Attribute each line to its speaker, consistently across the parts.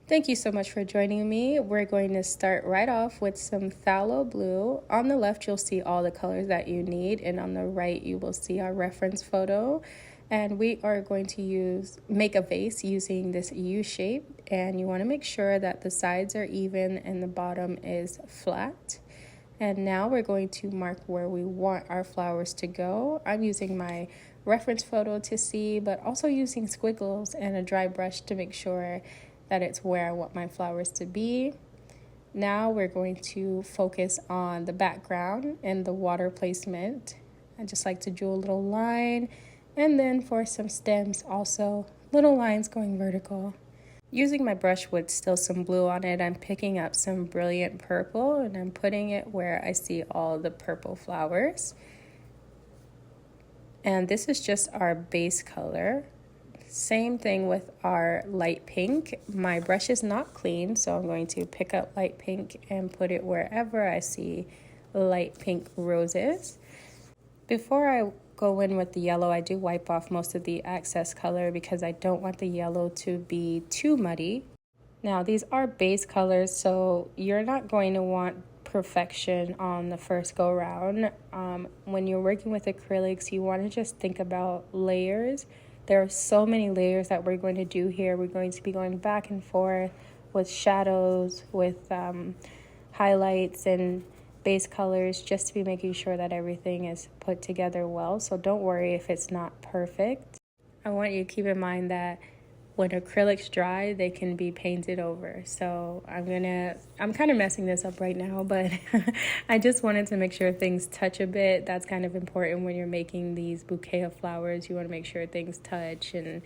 Speaker 1: Thank you so much for joining me. We're going to start right off with some phthalo blue. On the left, you'll see all the colors that you need, and on the right, you will see our reference photo. And we are going to make a vase using this U shape, and you want to make sure that the sides are even and the bottom is flat. And now we're going to mark where we want our flowers to go. I'm using my reference photo to see, but also using squiggles and a dry brush to make sure that it's where I want my flowers to be. Now we're going to focus on the background and the water placement. I just like to draw a little line, and then for some stems also, little lines going vertical. Using my brush with still some blue on it, I'm picking up some brilliant purple and I'm putting it where I see all the purple flowers. And this is just our base color. Same thing with our light pink. My brush is not clean, so I'm going to pick up light pink and put it wherever I see light pink roses. Before I go in with the yellow, I do wipe off most of the excess color because I don't want the yellow to be too muddy. Now, these are base colors, so you're not going to want perfection on the first go round. When you're working with acrylics, you want to just think about layers. There are so many layers that we're going to do here. We're going to be going back and forth with shadows, with highlights and base colors, just to be making sure that everything is put together well. So don't worry if it's not perfect. I want you to keep in mind that when acrylics dry, they can be painted over. So I'm kind of messing this up right now, but I just wanted to make sure things touch a bit. That's kind of important when you're making these bouquet of flowers. You want to make sure things touch, and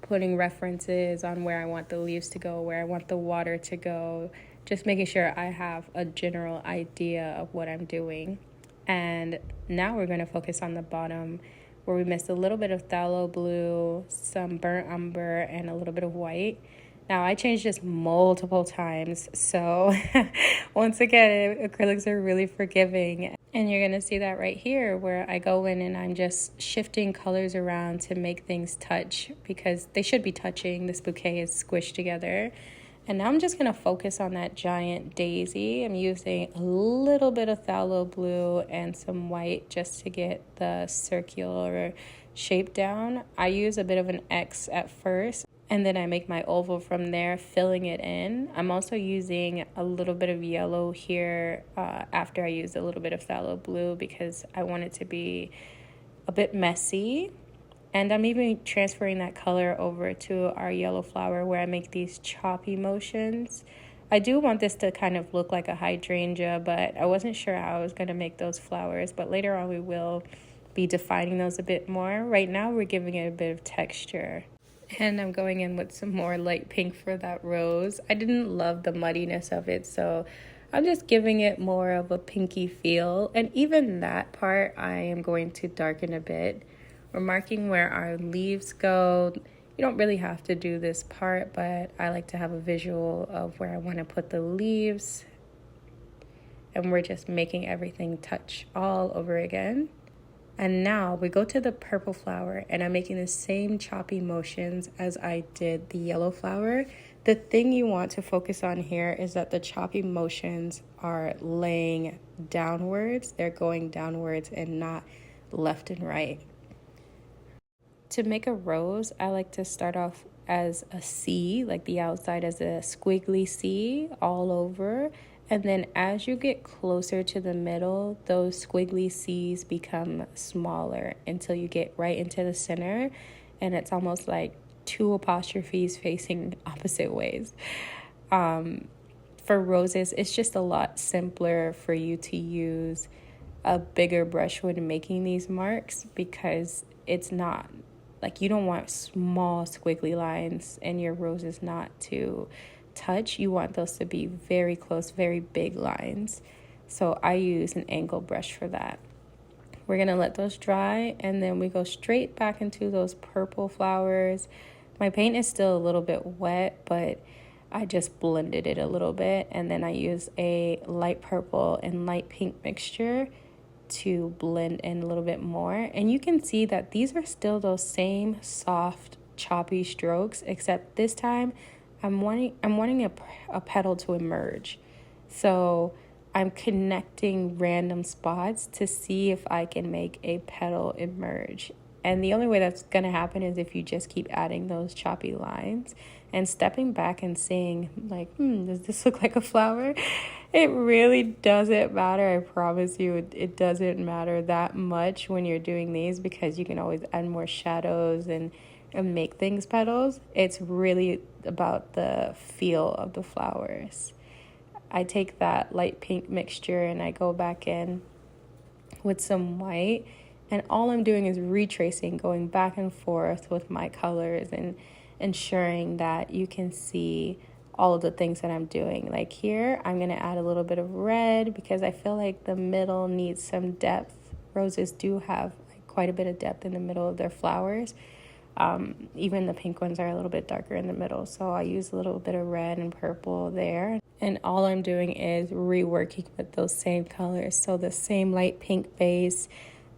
Speaker 1: putting references on where I want the leaves to go, where I want the water to go, just making sure I have a general idea of what I'm doing. And now we're going to focus on the bottom, where we missed a little bit of phthalo blue, some burnt umber, and a little bit of white. Now, I changed this multiple times, so once again, acrylics are really forgiving. And you're going to see that right here, where I go in and I'm just shifting colors around to make things touch, because they should be touching. This bouquet is squished together. And now I'm just going to focus on that giant daisy. I'm using a little bit of phthalo blue and some white just to get the circular shape down. I use a bit of an X at first, and then I make my oval from there, filling it in. I'm also using a little bit of yellow here after I use a little bit of phthalo blue, because I want it to be a bit messy. And I'm even transferring that color over to our yellow flower, where I make these choppy motions. I do want this to kind of look like a hydrangea, but I wasn't sure how I was going to make those flowers. But later on, we will be defining those a bit more. Right now, we're giving it a bit of texture. And I'm going in with some more light pink for that rose. I didn't love the muddiness of it, so I'm just giving it more of a pinky feel. And even that part, I am going to darken a bit. We're marking where our leaves go. You don't really have to do this part, but I like to have a visual of where I want to put the leaves. And we're just making everything touch all over again. And now we go to the purple flower, and I'm making the same choppy motions as I did the yellow flower. The thing you want to focus on here is that the choppy motions are laying downwards. They're going downwards and not left and right. To make a rose, I like to start off as a C, like the outside as a squiggly C all over. And then as you get closer to the middle, those squiggly C's become smaller until you get right into the center. And it's almost like two apostrophes facing opposite ways. For roses, it's just a lot simpler for you to use a bigger brush when making these marks, because it's not like, you don't want small squiggly lines and your roses not to touch. You want those to be very close, very big lines. So I use an angle brush for that. We're going to let those dry, and then we go straight back into those purple flowers. My paint is still a little bit wet, but I just blended it a little bit, and then I use a light purple and light pink mixture to blend in a little bit more. And you can see that these are still those same soft choppy strokes, except this time I'm wanting a petal to emerge. So I'm connecting random spots to see if I can make a petal emerge. And the only way that's going to happen is if you just keep adding those choppy lines and stepping back and seeing, like, does this look like a flower? It really doesn't matter. I promise you, it doesn't matter that much when you're doing these, because you can always add more shadows and make things petals. It's really about the feel of the flowers. I take that light pink mixture and I go back in with some white, and all I'm doing is retracing, going back and forth with my colors and ensuring that you can see all of the things that I'm doing. Like here, I'm going to add a little bit of red because I feel like the middle needs some depth. Roses do have like quite a bit of depth in the middle of their flowers. Even the pink ones are a little bit darker in the middle. So I use a little bit of red and purple there. And all I'm doing is reworking with those same colors. So the same light pink base,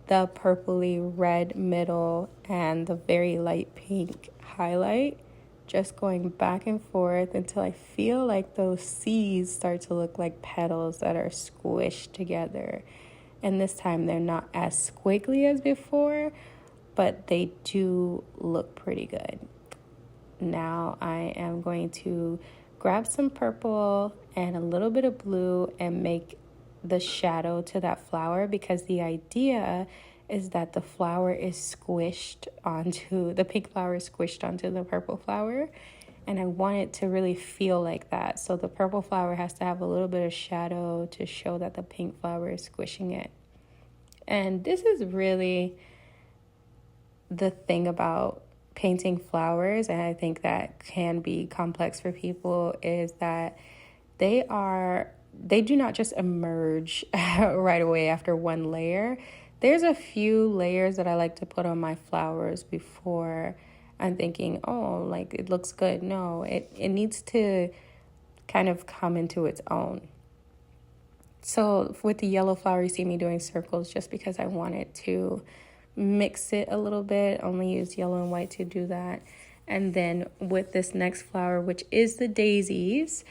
Speaker 1: the purpley red middle, and the very light pink highlight. Just going back and forth until I feel like those seeds start to look like petals that are squished together. And this time they're not as squiggly as before, but they do look pretty good. Now I am going to grab some purple and a little bit of blue and make the shadow to that flower, because the idea is that the flower is squished onto, the pink flower is squished onto the purple flower, and I want it to really feel like that. So the purple flower has to have a little bit of shadow to show that the pink flower is squishing it. And this is really the thing about painting flowers, and I think that can be complex for people, is that they do not just emerge right away after one layer. There's a few layers that I like to put on my flowers before I'm thinking, oh, like it looks good. No, it needs to kind of come into its own. So with the yellow flower, you see me doing circles just because I wanted to mix it a little bit. Only use yellow and white to do that. And then with this next flower, which is the daisies,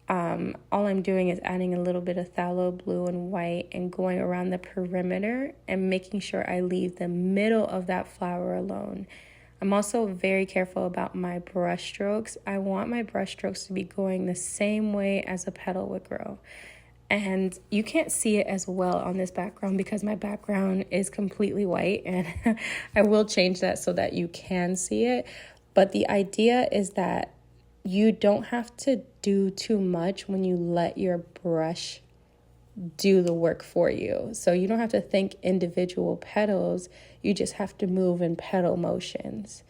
Speaker 1: all I'm doing is adding a little bit of phthalo blue and white and going around the perimeter and making sure I leave the middle of that flower alone. I'm also very careful about my brush strokes. I want my brush strokes to be going the same way as a petal would grow. And you can't see it as well on this background because my background is completely white, and I will change that so that you can see it. But the idea is that you don't have to do too much when you let your brush do the work for you. So you don't have to think individual petals. You just have to move in petal motions.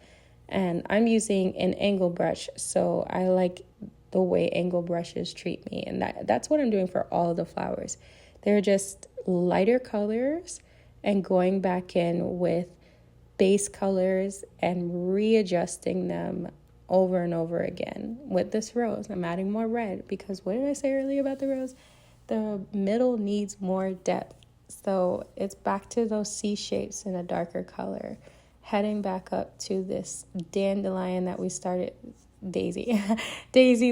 Speaker 1: And I'm using an angle brush, so I like the way angle brushes treat me. And that's what I'm doing for all of the flowers. They're just lighter colors and going back in with base colors and readjusting them over and over again. With this rose, I'm adding more red because what did I say earlier about the rose? The middle needs more depth. So it's back to those C shapes in a darker color. Heading back up to this dandelion that we started, daisy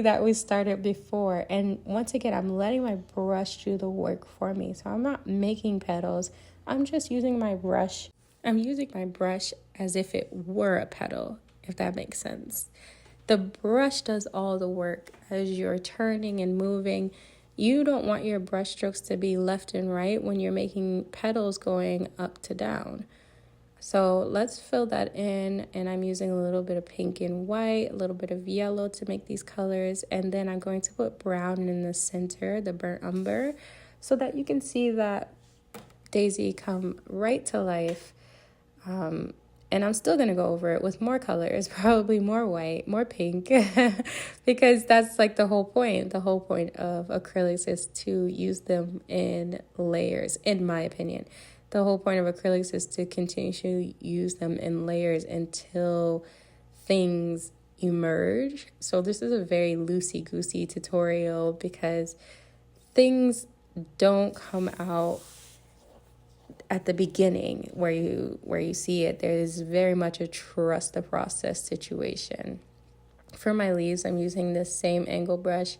Speaker 1: that we started before. And once again, I'm letting my brush do the work for me. So I'm not making petals. I'm just using my brush. I'm using my brush as if it were a petal, if that makes sense. The brush does all the work as you're turning and moving. You don't want your brush strokes to be left and right when you're making petals going up to down. So let's fill that in, and I'm using a little bit of pink and white, a little bit of yellow to make these colors, and then I'm going to put brown in the center, the burnt umber, so that you can see that daisy come right to life. And I'm still going to go over it with more colors, probably more white, more pink, because that's like the whole point. The whole point of acrylics is to use them in layers, in my opinion. The whole point of acrylics is to continue to use them in layers until things emerge. So this is a very loosey-goosey tutorial because things don't come out at the beginning where you see it. There is very much a trust the process situation. For my leaves, I'm using this same angle brush,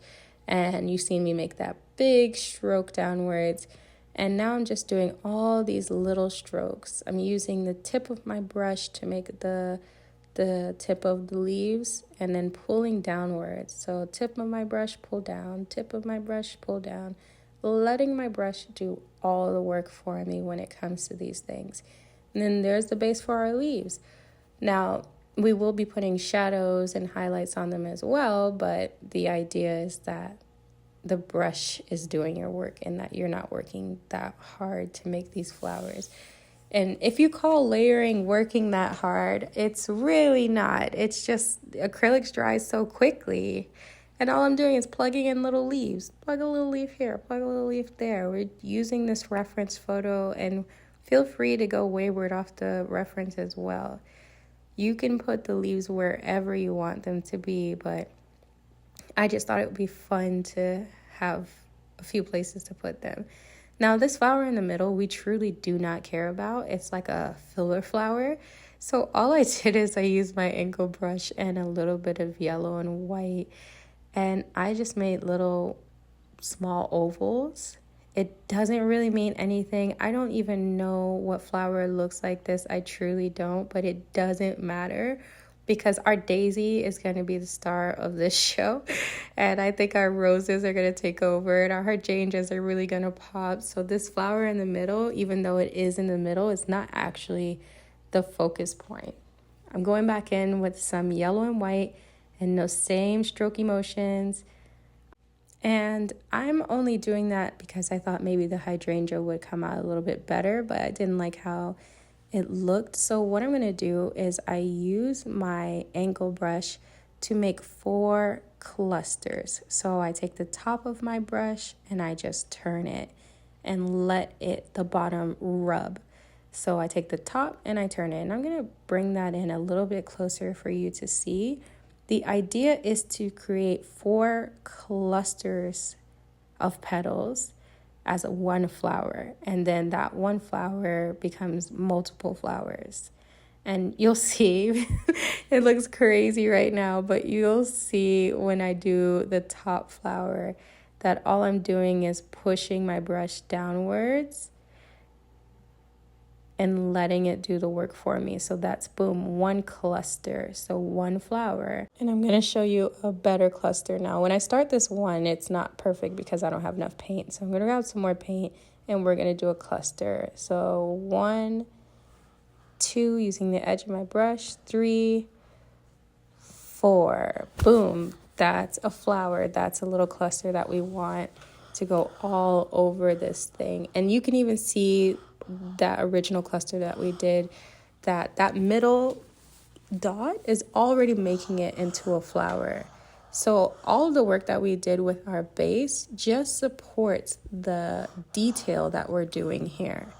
Speaker 1: and you've seen me make that big stroke downwards. And now I'm just doing all these little strokes. I'm using the tip of my brush to make the tip of the leaves, and then pulling downwards. So tip of my brush, pull down, tip of my brush, pull down, letting my brush do all the work for me when it comes to these things. And then there's the base for our leaves. Now, we will be putting shadows and highlights on them as well, but the idea is that the brush is doing your work and that you're not working that hard to make these flowers. And if you call layering working that hard, it's really not. It's just acrylics dry so quickly. And all I'm doing is plugging in little leaves. Plug a little leaf here, plug a little leaf there. We're using this reference photo, and feel free to go wayward off the reference as well. You can put the leaves wherever you want them to be, but I just thought it would be fun to have a few places to put them. Now, this flower in the middle, we truly do not care about. It's like a filler flower. So all I did is I used my angle brush and a little bit of yellow and white, and I just made little small ovals. It doesn't really mean anything. I don't even know what flower looks like this. I truly don't, but it doesn't matter, because our daisy is going to be the star of this show. And I think our roses are going to take over, and our hydrangeas are really going to pop. So this flower in the middle, even though it is in the middle, it's not actually the focus point. I'm going back in with some yellow and white and those same strokey motions. And I'm only doing that because I thought maybe the hydrangea would come out a little bit better, but I didn't like how it looked. So what I'm going to do is I use my angle brush to make 4 clusters. So I take the top of my brush and I just turn it and let the bottom rub. So I take the top and I turn it, and I'm going to bring that in a little bit closer for you to see. The idea is to create 4 clusters of petals as one flower, and then that one flower becomes multiple flowers. And you'll see, it looks crazy right now, but you'll see when I do the top flower that all I'm doing is pushing my brush downwards and letting it do the work for me. So that's, boom, 1 cluster, so 1 flower. And I'm gonna show you a better cluster now. When I start this one, it's not perfect because I don't have enough paint. So I'm gonna grab some more paint and we're gonna do a cluster. So 1, 2, using the edge of my brush, 3, 4, boom. That's a flower. That's a little cluster that we want to go all over this thing. And you can even see that original cluster that we did, that middle dot is already making it into a flower. So all of the work that we did with our base just supports the detail that we're doing here.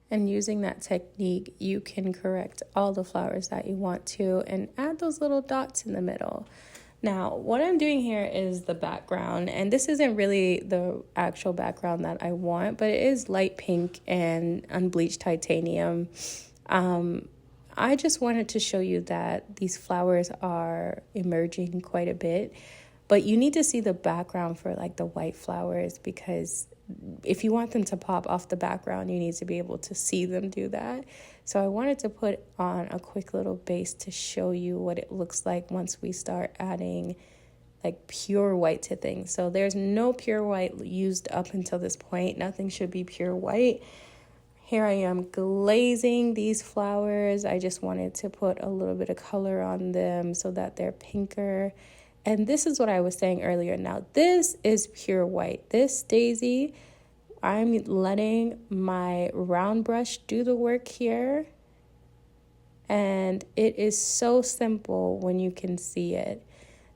Speaker 1: And using that technique, you can correct all the flowers that you want to and add those little dots in the middle. Now, what I'm doing here is the background, and this isn't really the actual background that I want, but it is light pink and unbleached titanium. I just wanted to show you that these flowers are emerging quite a bit, but you need to see the background for like the white flowers, because if you want them to pop off the background, you need to be able to see them do that. So I wanted to put on a quick little base to show you what it looks like once we start adding like pure white to things. So there's no pure white used up until this point. Nothing should be pure white. Here I am glazing these flowers. I just wanted to put a little bit of color on them so that they're pinker. And this is what I was saying earlier. Now, this is pure white. This daisy, I'm letting my round brush do the work here. And it is so simple when you can see it.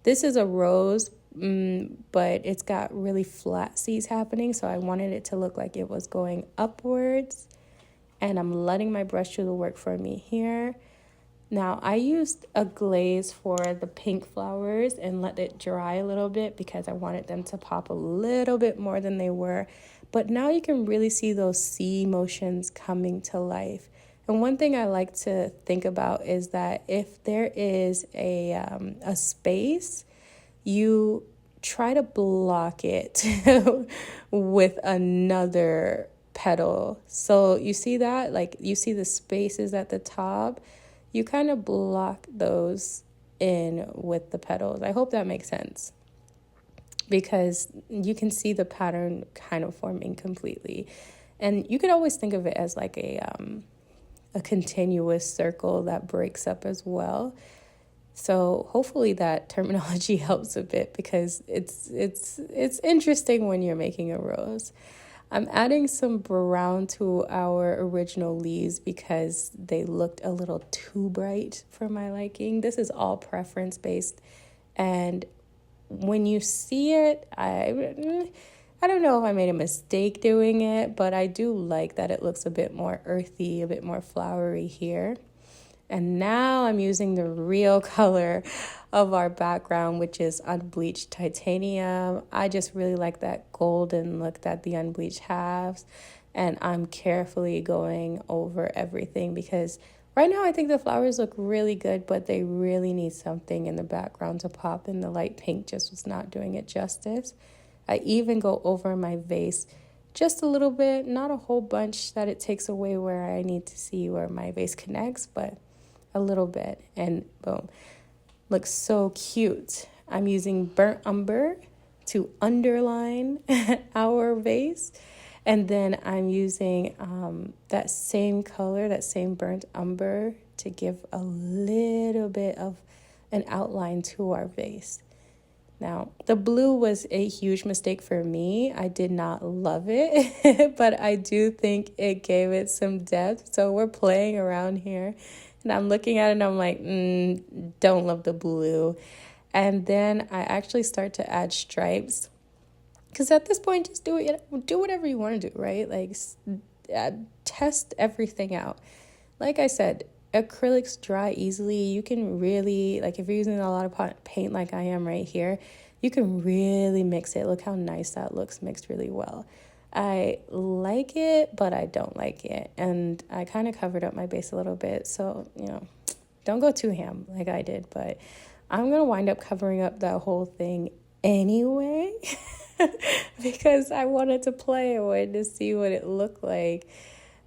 Speaker 1: This is a rose, but it's got really flat seeds happening. So I wanted it to look like it was going upwards. And I'm letting my brush do the work for me here. Now, I used a glaze for the pink flowers and let it dry a little bit because I wanted them to pop a little bit more than they were. But now you can really see those C motions coming to life. And one thing I like to think about is that if there is a space, you try to block it with another petal. So you see that, like you see the spaces at the top, you kind of block those in with the petals. I hope that makes sense, because you can see the pattern kind of forming completely. And you could always think of it as like a continuous circle that breaks up as well. So hopefully that terminology helps a bit, because it's interesting when you're making a rose. I'm adding some brown to our original leaves because they looked a little too bright for my liking. This is all preference based, and when you see it, I don't know if I made a mistake doing it, but I do like that it looks a bit more earthy, a bit more flowery here. And now I'm using the real color of our background, which is unbleached titanium. I just really like that golden look that the unbleached has. And I'm carefully going over everything because right now I think the flowers look really good, but they really need something in the background to pop, and the light pink just was not doing it justice. I even go over my vase just a little bit, not a whole bunch that it takes away where I need to see where my vase connects, but a little bit, and boom, looks so cute. I'm using burnt umber to underline our vase, and then I'm using that same color, that same burnt umber, to give a little bit of an outline to our vase. Now, the blue was a huge mistake for me. I did not love it, but I do think it gave it some depth. So we're playing around here, and I'm looking at it and I'm like, don't love the blue. And then I actually start to add stripes, because at this point, just do whatever you want to do, right? Like, test everything out. Like I said, acrylics dry easily. You can really, like, if you're using a lot of paint like I am right here, you can really mix it. Look how nice that looks mixed really well. I like it, but I don't like it. And I kind of covered up my base a little bit. So, don't go too ham like I did. But I'm going to wind up covering up that whole thing anyway because I wanted to play. I wanted to see what it looked like.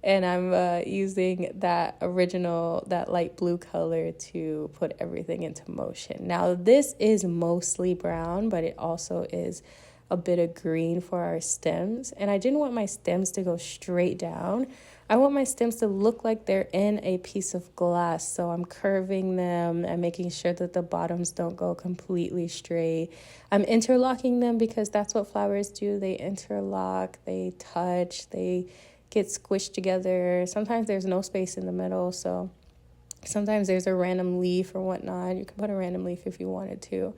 Speaker 1: And I'm using that light blue color to put everything into motion. Now, this is mostly brown, but it also is a bit of green for our stems. And I didn't want my stems to go straight down. I want my stems to look like they're in a piece of glass. So I'm curving them and making sure that the bottoms don't go completely straight. I'm interlocking them because that's what flowers do. They interlock, they touch, they get squished together. Sometimes there's no space in the middle, so sometimes there's a random leaf or whatnot. You can put a random leaf if you wanted to,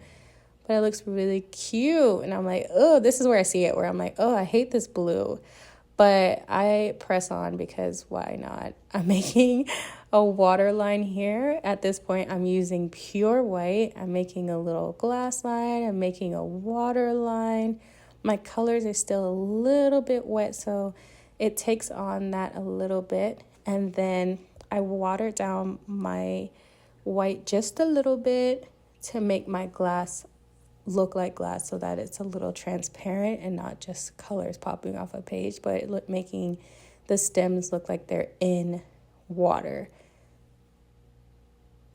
Speaker 1: but it looks really cute. And I'm like, oh, this is where I see it, where I'm like, oh, I hate this blue, but I press on because why not? I'm making a waterline here. At this point, I'm using pure white. I'm making a little glass line. I'm making a water line. My colors are still a little bit wet, so it takes on that a little bit. And then I water down my white just a little bit to make my glass look like glass, so that it's a little transparent and not just colors popping off a page, but making the stems look like they're in water.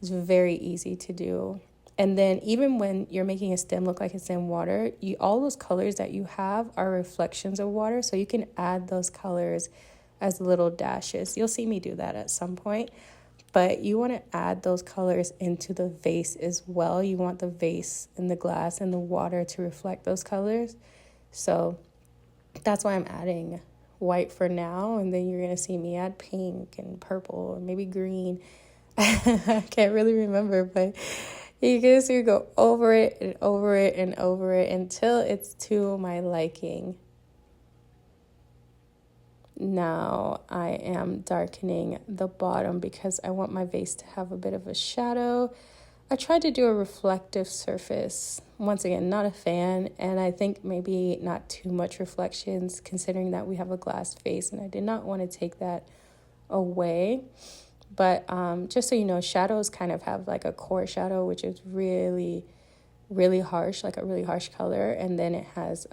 Speaker 1: It's very easy to do. And then even when you're making a stem look like it's in water, all those colors that you have are reflections of water. So you can add those colors as little dashes. You'll see me do that at some point. But you want to add those colors into the vase as well. You want the vase and the glass and the water to reflect those colors. So that's why I'm adding white for now. And then you're going to see me add pink and purple and maybe green. I can't really remember, but you guys can go over it and over it and over it until it's to my liking. Now I am darkening the bottom because I want my vase to have a bit of a shadow. I tried to do a reflective surface. Once again, not a fan, and I think maybe not too much reflections considering that we have a glass vase, and I did not want to take that away. But just so you know, shadows kind of have like a core shadow, which is really, really harsh, like a really harsh color. And then it has,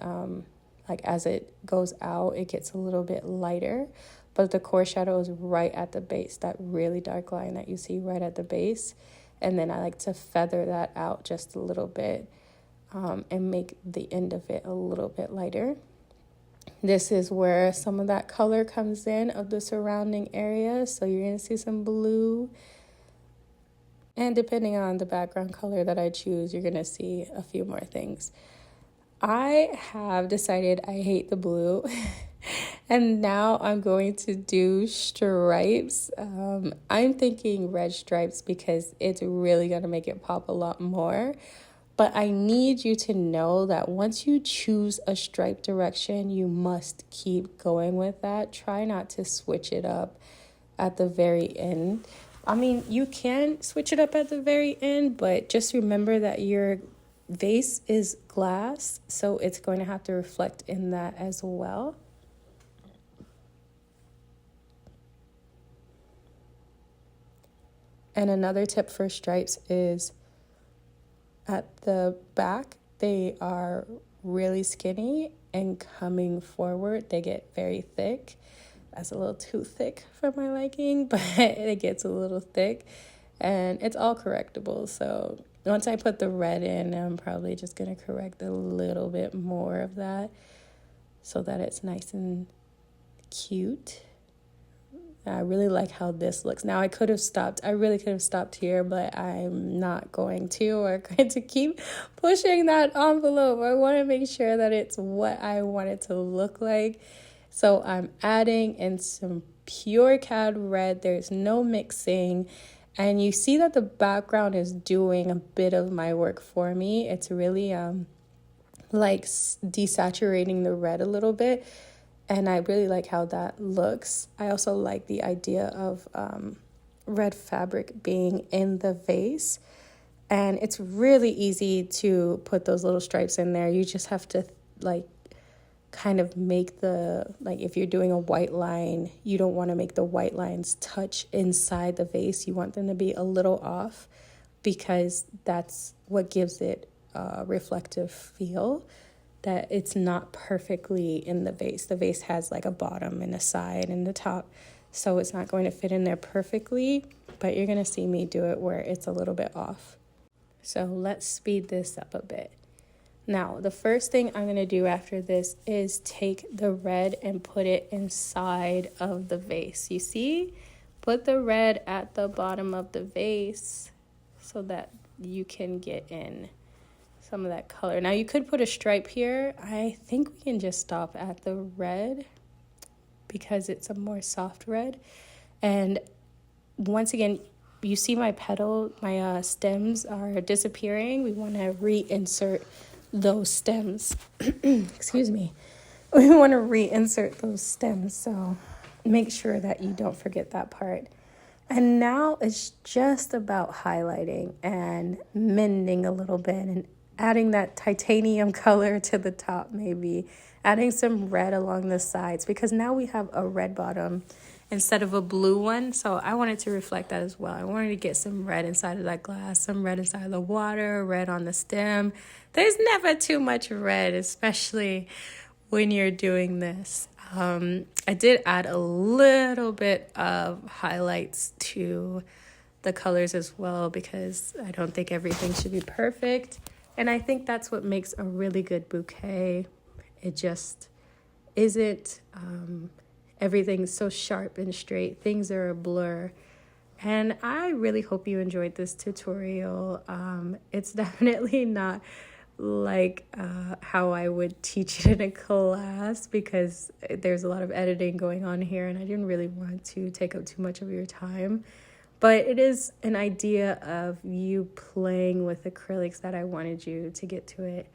Speaker 1: like as it goes out, it gets a little bit lighter. But the core shadow is right at the base, that really dark line that you see right at the base. And then I like to feather that out just a little bit, and make the end of it a little bit lighter. This is where some of that color comes in of the surrounding area. So you're going to see some blue. And depending on the background color that I choose, you're going to see a few more things. I have decided I hate the blue. And now I'm going to do stripes. I'm thinking red stripes because it's really going to make it pop a lot more. But I need you to know that once you choose a stripe direction, you must keep going with that. Try not to switch it up at the very end. I mean, you can switch it up at the very end, but just remember that your vase is glass, so it's going to have to reflect in that as well. And another tip for stripes is at the back, they are really skinny, and coming forward, they get very thick. That's a little too thick for my liking, but it gets a little thick, and it's all correctable. So once I put the red in, I'm probably just going to correct a little bit more of that so that it's nice and cute. I really like how this looks. Now I really could have stopped here, but I'm not going to. We're going to keep pushing that envelope. I want to make sure that it's what I want it to look like. So I'm adding in some pure cad red. There's no mixing. And you see that the background is doing a bit of my work for me. It's really like desaturating the red a little bit. And I really like how that looks. I also like the idea of red fabric being in the vase. And it's really easy to put those little stripes in there. You just have to like kind of make like if you're doing a white line, you don't want to make the white lines touch inside the vase. You want them to be a little off because that's what gives it a reflective feel. That it's not perfectly in the vase. The vase has like a bottom and a side and the top, so it's not going to fit in there perfectly, but you're going to see me do it where it's a little bit off. So let's speed this up a bit. Now, the first thing I'm going to do after this is take the red and put it inside of the vase. You see? Put the red at the bottom of the vase so that you can get in some of that color. Now you could put a stripe here. I think we can just stop at the red because it's a more soft red. And once again, you see my petal, my stems are disappearing. We want to reinsert those stems. Excuse me. We want to reinsert those stems. So make sure that you don't forget that part. And now it's just about highlighting and mending a little bit and adding that titanium color to the top, maybe adding some red along the sides, because now we have a red bottom instead of a blue one. So I wanted to reflect that as well. I wanted to get some red inside of that glass, some red inside of the water, red on the stem. There's never too much red, especially when you're doing this. I did add a little bit of highlights to the colors as well because I don't think everything should be perfect. And I think that's what makes a really good bouquet. It just isn't everything's so sharp and straight. Things are a blur. And I really hope you enjoyed this tutorial. It's definitely not like how I would teach it in a class because there's a lot of editing going on here and I didn't really want to take up too much of your time. But it is an idea of you playing with acrylics that I wanted you to get to it.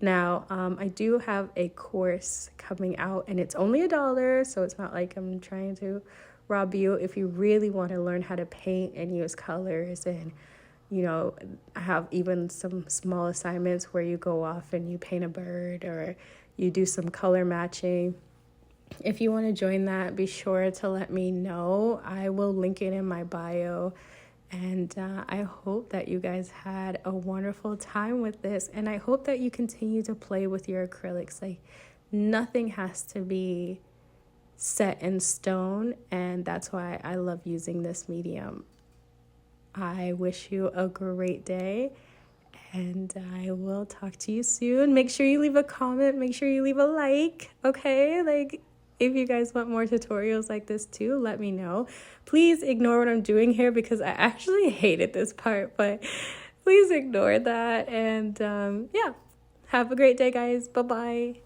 Speaker 1: Now, I do have a course coming out, and it's only $1, so it's not like I'm trying to rob you. If you really want to learn how to paint and use colors, and, you know, I have even some small assignments where you go off and you paint a bird or you do some color matching. If you want to join that, be sure to let me know. I will link it in my bio. And I hope that you guys had a wonderful time with this. And I hope that you continue to play with your acrylics. Like, nothing has to be set in stone. And that's why I love using this medium. I wish you a great day. And I will talk to you soon. Make sure you leave a comment. Make sure you leave a like. Okay? Like, if you guys want more tutorials like this too, let me know. Please ignore what I'm doing here because I actually hated this part, but please ignore that. And yeah, have a great day, guys. Bye-bye.